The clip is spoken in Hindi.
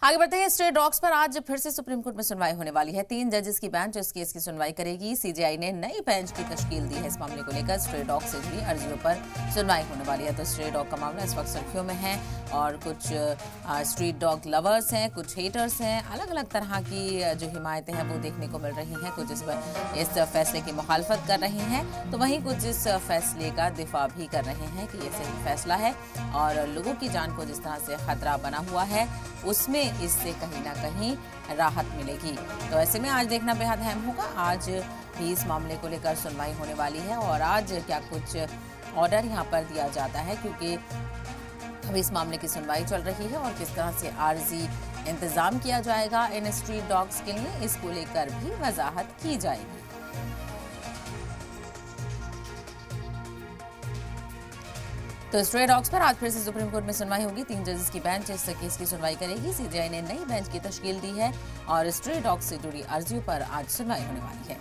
आगे बढ़ते हैं। स्ट्रे डॉग्स पर आज फिर से सुप्रीम कोर्ट में सुनवाई होने वाली है। 3 जजेस की बेंच इस केस की सुनवाई करेगी। सीजेआई ने नई बेंच की तश्कील दी है। इस मामले को लेकर स्ट्रे डॉग से जुड़ी अर्जियों पर सुनवाई होने वाली है। तो स्ट्रे डॉग का मामला इस वक्त सुर्खियों में है और कुछ स्ट्रीट डॉग लवर्स हैं, कुछ हेटर्स हैं, अलग अलग तरह की जो हिमायतें हैं वो देखने को मिल रही हैं। कुछ इस फैसले की मुखालफत कर रहे हैं तो वहीं कुछ इस फैसले का दिफा भी कर रहे हैं कि ये सही फैसला है और लोगों की जान को जिस तरह से खतरा बना हुआ है उसमें इससे कहीं ना कहीं राहत मिलेगी। तो ऐसे में आज देखना बेहद अहम होगा। आज भी इस मामले को लेकर सुनवाई होने वाली है और आज क्या कुछ ऑर्डर यहाँ पर दिया जाता है, क्योंकि अभी इस मामले की सुनवाई चल रही है और किस तरह से आर्जी इंतजाम किया जाएगा इन स्ट्रीट डॉग्स के लिए, इसको लेकर भी वजाहत की जाएगी। तो स्ट्रे डॉग्स पर आज फिर से सुप्रीम कोर्ट में सुनवाई होगी। 3 जजेस की बेंच इस केस की सुनवाई करेगी। सीजेआई ने नई बेंच की तश्कील दी है और स्ट्रे डॉग्स से जुड़ी अर्जियों पर आज सुनवाई होने वाली है।